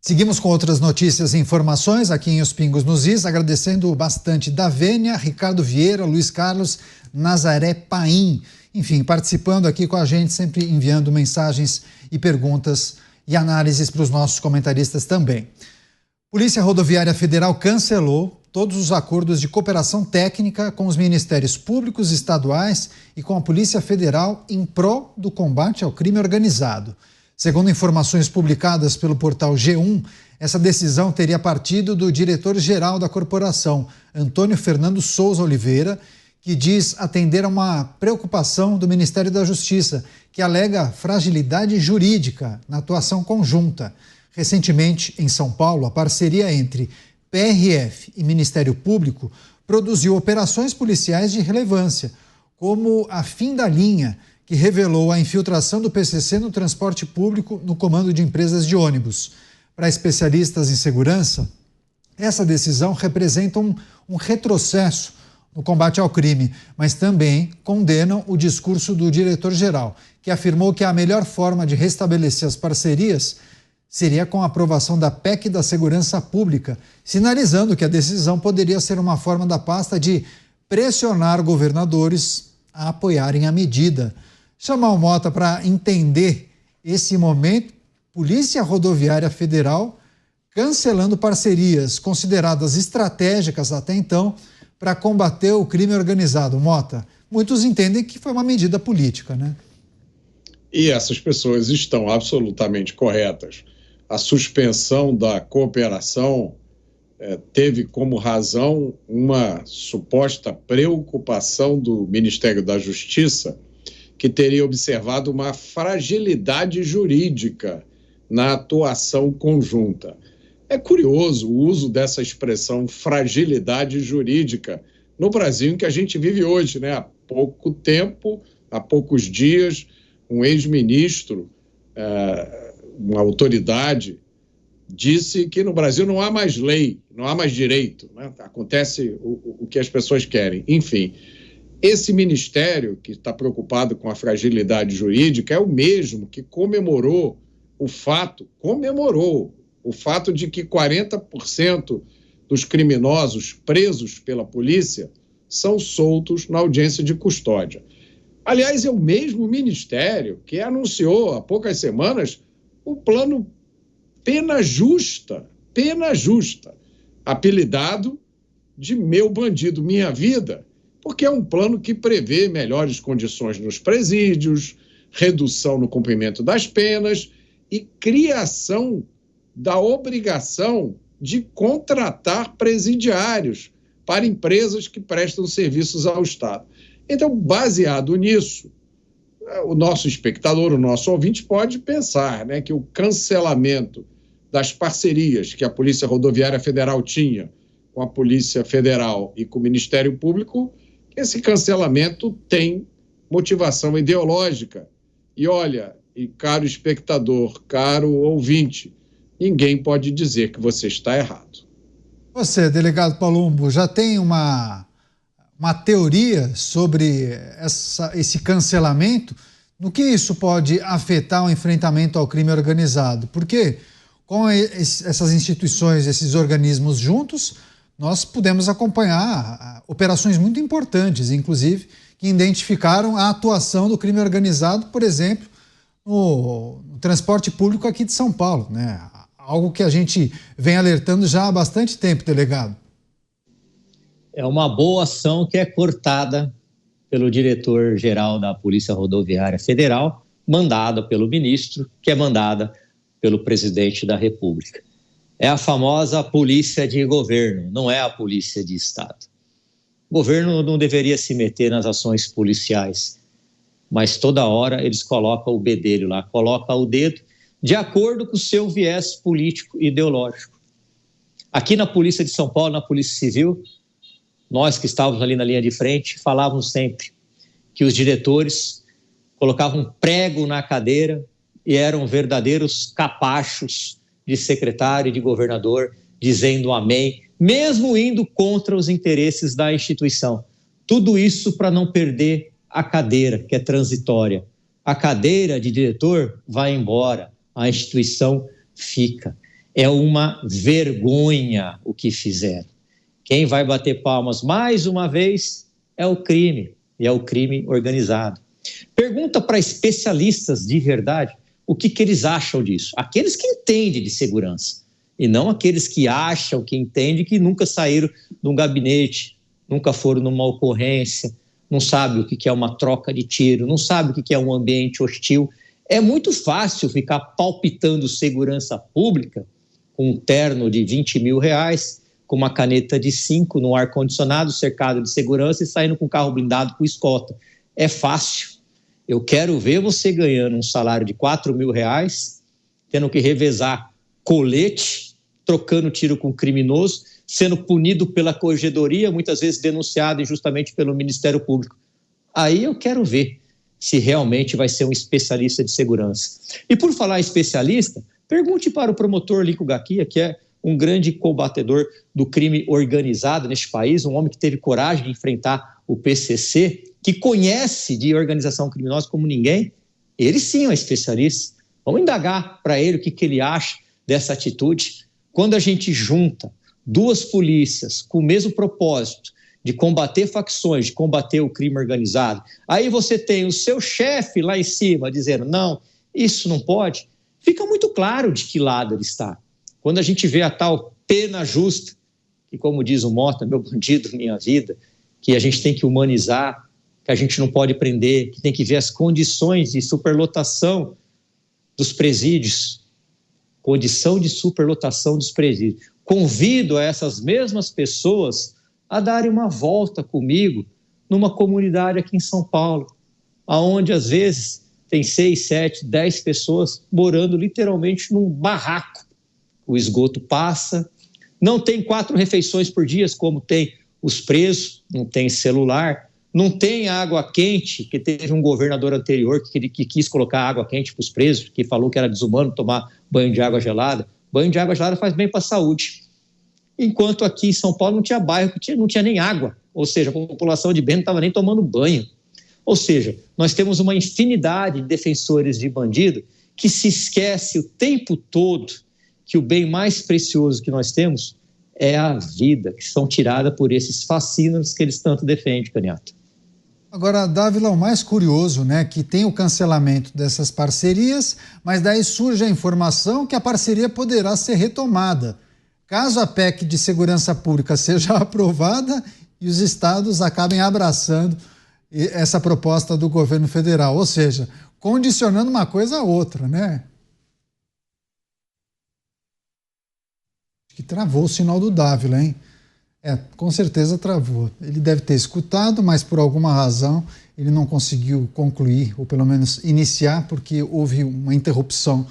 Seguimos com outras notícias e informações aqui em Os Pingos nos Is, agradecendo bastante Davênia, Ricardo Vieira, Luiz Carlos, Nazaré Paim, enfim, participando aqui com a gente, sempre enviando mensagens e perguntas e análises para os nossos comentaristas também. Polícia Rodoviária Federal cancelou todos os acordos de cooperação técnica com os ministérios públicos estaduais e com a Polícia Federal em prol do combate ao crime organizado. Segundo informações publicadas pelo portal G1, essa decisão teria partido do diretor-geral da corporação, Antônio Fernando Souza Oliveira, que diz atender a uma preocupação do Ministério da Justiça, que alega fragilidade jurídica na atuação conjunta. Recentemente, em São Paulo, a parceria entre PRF e Ministério Público produziu operações policiais de relevância, como a Fim da Linha, que revelou a infiltração do PCC no transporte público no comando de empresas de ônibus. Para especialistas em segurança, essa decisão representa um retrocesso no combate ao crime, mas também condenam o discurso do diretor-geral, que afirmou que a melhor forma de restabelecer as parcerias seria com a aprovação da PEC da Segurança Pública, sinalizando que a decisão poderia ser uma forma da pasta de pressionar governadores a apoiarem a medida. Chamar o Mota para entender esse momento, Polícia Rodoviária Federal cancelando parcerias consideradas estratégicas até então para combater o crime organizado. Mota, muitos entendem que foi uma medida política, né? E essas pessoas estão absolutamente corretas. A suspensão da cooperação teve como razão uma suposta preocupação do Ministério da Justiça, que teria observado uma fragilidade jurídica na atuação conjunta. É curioso o uso dessa expressão fragilidade jurídica no Brasil em que a gente vive hoje, né? Há pouco tempo, há poucos dias, um ex-ministro, uma autoridade, disse que no Brasil não há mais lei, não há mais direito, né? Acontece o que as pessoas querem. Enfim, esse ministério que está preocupado com a fragilidade jurídica é o mesmo que comemorou o fato de que 40% dos criminosos presos pela polícia são soltos na audiência de custódia. Aliás, é o mesmo ministério que anunciou há poucas semanas o plano Pena Justa, apelidado de Meu Bandido, Minha Vida, porque é um plano que prevê melhores condições nos presídios, redução no cumprimento das penas e criação da obrigação de contratar presidiários para empresas que prestam serviços ao Estado. Então, baseado nisso, o nosso espectador, o nosso ouvinte pode pensar, né, que o cancelamento das parcerias que a Polícia Rodoviária Federal tinha com a Polícia Federal e com o Ministério Público, esse cancelamento tem motivação ideológica. E olha, e caro espectador, caro ouvinte, ninguém pode dizer que você está errado. Você, delegado Palumbo, já tem uma teoria sobre esse cancelamento? No que isso pode afetar o enfrentamento ao crime organizado? Porque com essas instituições, esses organismos juntos, nós pudemos acompanhar operações muito importantes, inclusive, que identificaram a atuação do crime organizado, por exemplo, no transporte público aqui de São Paulo, né? Algo que a gente vem alertando já há bastante tempo, delegado. É uma boa ação que é cortada pelo diretor-geral da Polícia Rodoviária Federal, mandada pelo ministro, que é mandada pelo presidente da República. É a famosa polícia de governo, não é a polícia de Estado. O governo não deveria se meter nas ações policiais, mas toda hora eles colocam o bedelho lá, colocam o dedo de acordo com o seu viés político e ideológico. Aqui na Polícia de São Paulo, na Polícia Civil, nós que estávamos ali na linha de frente, falávamos sempre que os diretores colocavam prego na cadeira e eram verdadeiros capachos de secretário e de governador, dizendo amém, mesmo indo contra os interesses da instituição. Tudo isso para não perder a cadeira, que é transitória. A cadeira de diretor vai embora, a instituição fica. É uma vergonha o que fizeram. Quem vai bater palmas mais uma vez é o crime, e é o crime organizado. Pergunta para especialistas de verdade o que eles acham disso. Aqueles que entendem de segurança, e não aqueles que acham que entendem, que nunca saíram de um gabinete, nunca foram numa ocorrência, não sabem o que é uma troca de tiro, não sabem o que é um ambiente hostil. É muito fácil ficar palpitando segurança pública com um terno de 20 mil reais, com uma caneta de 5 no ar-condicionado, cercado de segurança e saindo com carro blindado com escolta. É fácil. Eu quero ver você ganhando um salário de 4 mil reais, tendo que revezar colete, trocando tiro com criminoso, sendo punido pela corregedoria, muitas vezes denunciado injustamente pelo Ministério Público. Aí eu quero ver se realmente vai ser um especialista de segurança. E por falar em especialista, pergunte para o promotor Lico Gaquia, que é um grande combatedor do crime organizado neste país, um homem que teve coragem de enfrentar o PCC, que conhece de organização criminosa como ninguém. Ele sim é um especialista. Vamos indagar para ele o que ele acha dessa atitude. Quando a gente junta duas polícias com o mesmo propósito de combater facções, de combater o crime organizado, aí você tem o seu chefe lá em cima dizendo, não, isso não pode, fica muito claro de que lado ele está. Quando a gente vê a tal pena justa, que como diz o Mota, meu bandido, minha vida, que a gente tem que humanizar, que a gente não pode prender, que tem que ver as condições de superlotação dos presídios, condição de superlotação dos presídios. Convido essas mesmas pessoas a darem uma volta comigo numa comunidade aqui em São Paulo, onde às vezes tem 6, 7, 10 pessoas morando literalmente num barraco. O esgoto passa, não tem 4 refeições por dia, como tem os presos, não tem celular, não tem água quente, que teve um governador anterior que quis colocar água quente para os presos, que falou que era desumano tomar banho de água gelada. Banho de água gelada faz bem para a saúde. Enquanto aqui em São Paulo não tinha bairro, não tinha nem água, ou seja, a população de bem não estava nem tomando banho. Ou seja, nós temos uma infinidade de defensores de bandido que se esquece o tempo todo que o bem mais precioso que nós temos é a vida, que são tiradas por esses fascínoros que eles tanto defendem, Caniato. Agora, Dávila, o mais curioso, né, que tem o cancelamento dessas parcerias, mas daí surge a informação que a parceria poderá ser retomada, caso a PEC de segurança pública seja aprovada e os estados acabem abraçando essa proposta do governo federal, ou seja, condicionando uma coisa a outra, né? Que travou o sinal do Dávila, hein? Com certeza travou. Ele deve ter escutado, mas por alguma razão ele não conseguiu concluir, ou pelo menos iniciar, porque houve uma interrupção.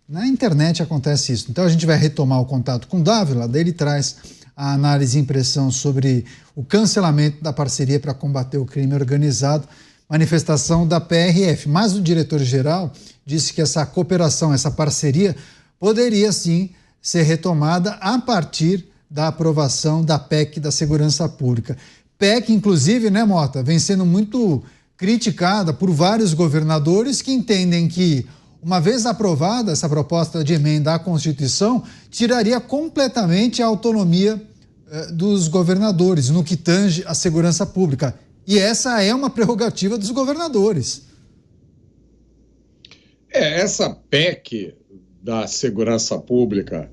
Na internet acontece isso. Então a gente vai retomar o contato com o Dávila, daí ele traz a análise e impressão sobre o cancelamento da parceria para combater o crime organizado, manifestação da PRF. Mas o diretor-geral disse que essa cooperação, essa parceria, poderia sim ser retomada a partir da aprovação da PEC da Segurança Pública. PEC, inclusive, né, Mota, vem sendo muito criticada por vários governadores que entendem que, uma vez aprovada essa proposta de emenda à Constituição, tiraria completamente a autonomia dos governadores no que tange à segurança pública. E essa é uma prerrogativa dos governadores. Essa PEC da Segurança Pública,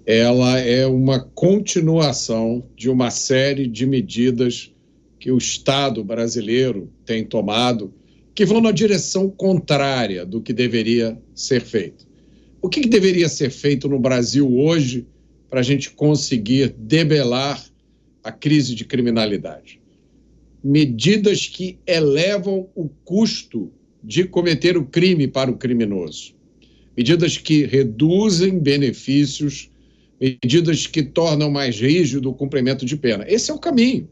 ela é uma continuação de uma série de medidas que o Estado brasileiro tem tomado que vão na direção contrária do que deveria ser feito. O que deveria ser feito no Brasil hoje para a gente conseguir debelar a crise de criminalidade? Medidas que elevam o custo de cometer o crime para o criminoso. Medidas que reduzem benefícios, medidas que tornam mais rígido o cumprimento de pena. Esse é o caminho.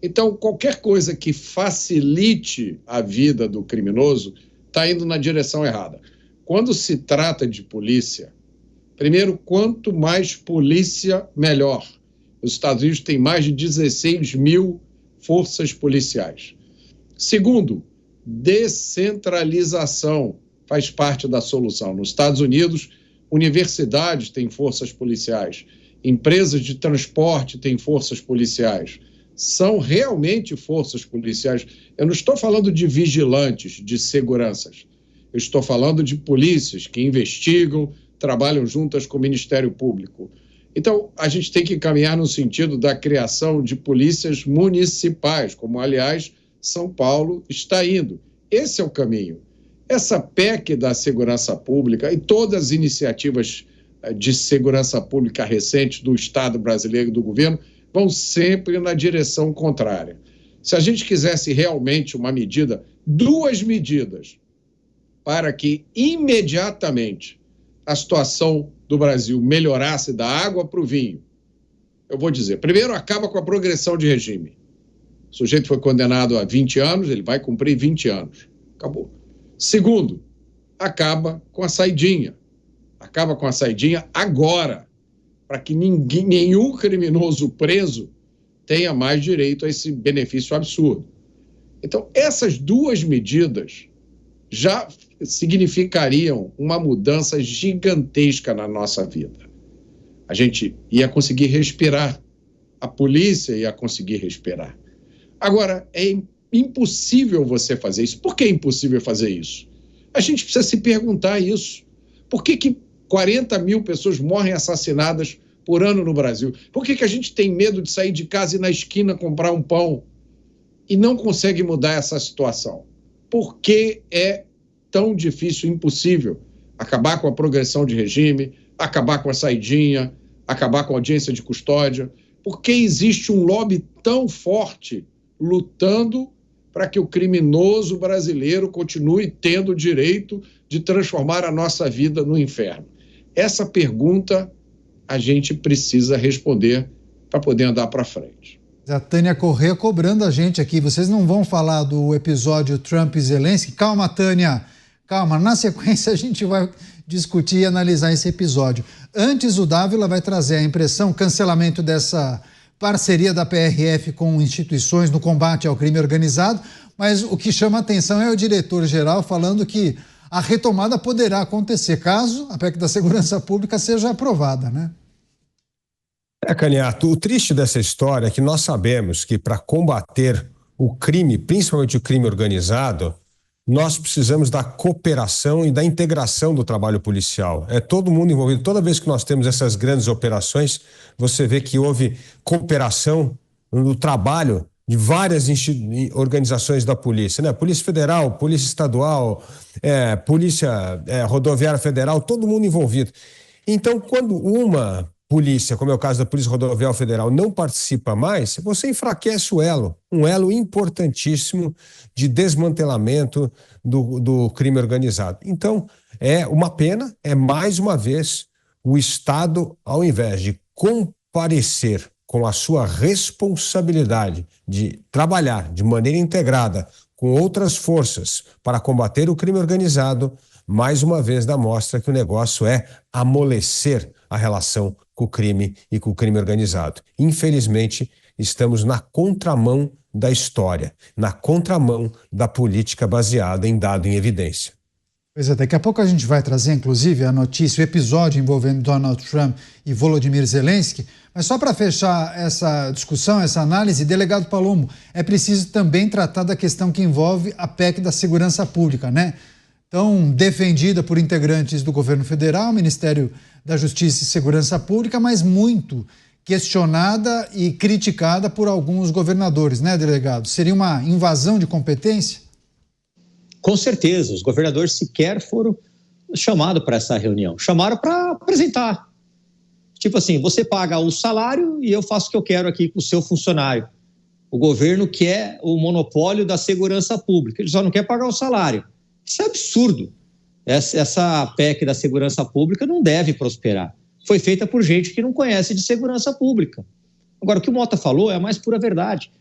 Então, qualquer coisa que facilite a vida do criminoso está indo na direção errada. Quando se trata de polícia, primeiro, quanto mais polícia, melhor. Os Estados Unidos têm mais de 16 mil forças policiais. Segundo, descentralização faz parte da solução. Nos Estados Unidos, universidades têm forças policiais, empresas de transporte têm forças policiais. São realmente forças policiais. Eu não estou falando de vigilantes, de seguranças. Eu estou falando de polícias que investigam, trabalham juntas com o Ministério Público. Então, a gente tem que caminhar no sentido da criação de polícias municipais, como, aliás, São Paulo está indo. Esse é o caminho. Essa PEC da segurança pública e todas as iniciativas de segurança pública recentes do Estado brasileiro e do governo vão sempre na direção contrária. Se a gente quisesse realmente uma medida, duas medidas, para que imediatamente a situação do Brasil melhorasse da água para o vinho, eu vou dizer, primeiro, acaba com a progressão de regime. O sujeito foi condenado a 20 anos, ele vai cumprir 20 anos. Acabou. Segundo, acaba com a saidinha. Acaba com a saidinha agora, para que nenhum criminoso preso tenha mais direito a esse benefício absurdo. Então, essas duas medidas já significariam uma mudança gigantesca na nossa vida. A gente ia conseguir respirar, a polícia ia conseguir respirar. Agora, é impossível você fazer isso. Por que é impossível fazer isso? A gente precisa se perguntar isso. Por que 40 mil pessoas morrem assassinadas por ano no Brasil? Por que a gente tem medo de sair de casa e ir na esquina comprar um pão e não consegue mudar essa situação? Por que é tão difícil, impossível, acabar com a progressão de regime, acabar com a saidinha, acabar com a audiência de custódia? Por que existe um lobby tão forte lutando para que o criminoso brasileiro continue tendo o direito de transformar a nossa vida no inferno? Essa pergunta a gente precisa responder para poder andar para frente. A Tânia Corrêa cobrando a gente aqui. Vocês não vão falar do episódio Trump e Zelensky? Calma, Tânia. Calma. Na sequência, a gente vai discutir e analisar esse episódio. Antes, o Dávila vai trazer a impressão, cancelamento dessa parceria da PRF com instituições no combate ao crime organizado, mas o que chama a atenção é o diretor-geral falando que a retomada poderá acontecer caso a PEC da Segurança Pública seja aprovada, né? Candidato, o triste dessa história é que nós sabemos que para combater o crime, principalmente o crime organizado, nós precisamos da cooperação e da integração do trabalho policial. É todo mundo envolvido. Toda vez que nós temos essas grandes operações, você vê que houve cooperação no trabalho de várias organizações da polícia, né? Polícia Federal, Polícia Estadual, Polícia Rodoviária Federal, todo mundo envolvido. Então, quando uma polícia, como é o caso da Polícia Rodoviária Federal, não participa mais, você enfraquece o elo, um elo importantíssimo de desmantelamento do crime organizado. Então, é uma pena, é mais uma vez o Estado, ao invés de comparecer com a sua responsabilidade de trabalhar de maneira integrada com outras forças para combater o crime organizado, mais uma vez dá mostra que o negócio é amolecer a relação com o crime e com o crime organizado. Infelizmente, estamos na contramão da história, na contramão da política baseada em dado em evidência. Pois é, daqui a pouco a gente vai trazer, inclusive, a notícia, o episódio envolvendo Donald Trump e Volodymyr Zelensky. Mas só para fechar essa discussão, essa análise, delegado Palombo, é preciso também tratar da questão que envolve a PEC da Segurança Pública, né? Então, defendida por integrantes do governo federal, Ministério da Justiça e Segurança Pública, mas muito questionada e criticada por alguns governadores, né, delegado? Seria uma invasão de competência? Com certeza, os governadores sequer foram chamados para essa reunião. Chamaram para apresentar. Tipo assim, você paga o salário e eu faço o que eu quero aqui com o seu funcionário. O governo quer o monopólio da segurança pública, ele só não quer pagar o salário. Isso é absurdo. Essa PEC da segurança pública não deve prosperar. Foi feita por gente que não conhece de segurança pública. Agora, o que o Mota falou é a mais pura verdade.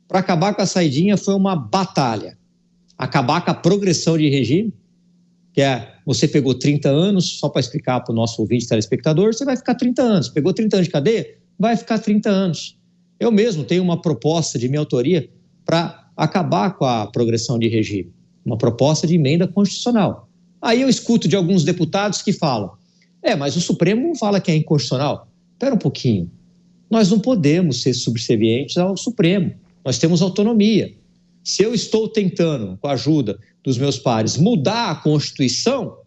Para acabar com a saidinha foi uma batalha. Acabar com a progressão de regime, que é, você pegou 30 anos, só para explicar para o nosso ouvinte telespectador, você vai ficar 30 anos. Pegou 30 anos de cadeia, vai ficar 30 anos. Eu mesmo tenho uma proposta de minha autoria para acabar com a progressão de regime. Uma proposta de emenda constitucional. Aí eu escuto de alguns deputados que falam, Mas o Supremo fala que é inconstitucional. Espera um pouquinho. Nós não podemos ser subservientes ao Supremo. Nós temos autonomia. Se eu estou tentando, com a ajuda dos meus pares, mudar a Constituição,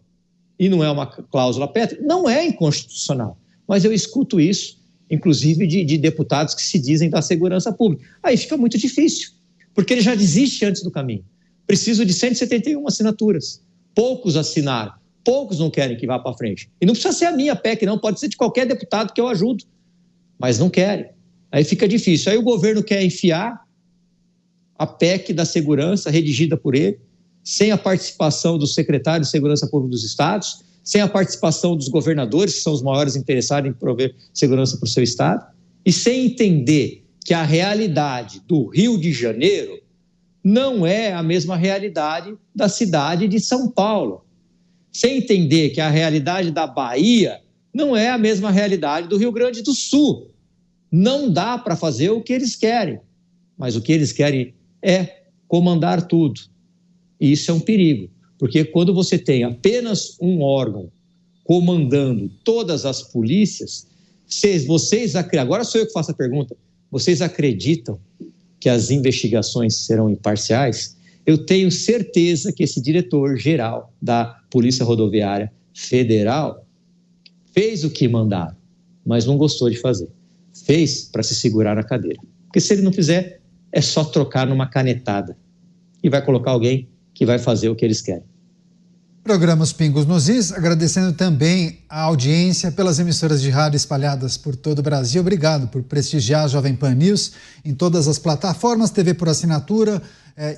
e não é uma cláusula pétrea, não é inconstitucional. Mas eu escuto isso, inclusive de deputados que se dizem da segurança pública. Aí fica muito difícil, porque ele já desiste antes do caminho. Preciso de 171 assinaturas. Poucos assinaram, poucos não querem que vá para frente. E não precisa ser a minha PEC, não, pode ser de qualquer deputado que eu ajudo. Mas não querem. Aí fica difícil. Aí o governo quer enfiar a PEC da segurança, redigida por ele, sem a participação do secretário de Segurança Pública dos estados, sem a participação dos governadores, que são os maiores interessados em prover segurança para o seu estado, e sem entender que a realidade do Rio de Janeiro não é a mesma realidade da cidade de São Paulo. Sem entender que a realidade da Bahia não é a mesma realidade do Rio Grande do Sul. Não dá para fazer o que eles querem, mas o que eles querem é comandar tudo. E isso é um perigo, porque quando você tem apenas um órgão comandando todas as polícias, agora sou eu que faço a pergunta, vocês acreditam que as investigações serão imparciais? Eu tenho certeza que esse diretor-geral da Polícia Rodoviária Federal fez o que mandaram, mas não gostou de fazer. Fez para se segurar na cadeira. Porque se ele não fizer, é só trocar numa canetada. E vai colocar alguém que vai fazer o que eles querem. Programa Os Pingos nos Is, agradecendo também a audiência pelas emissoras de rádio espalhadas por todo o Brasil. Obrigado por prestigiar a Jovem Pan News em todas as plataformas, TV por assinatura,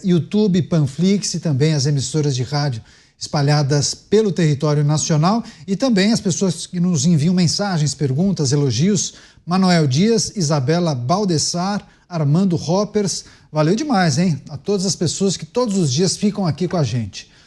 YouTube, Panflix e também as emissoras de rádio espalhadas pelo território nacional e também as pessoas que nos enviam mensagens, perguntas, elogios. Manuel Dias, Isabela Baldessar, Armando Hoppers. Valeu demais, hein? A todas as pessoas que todos os dias ficam aqui com a gente.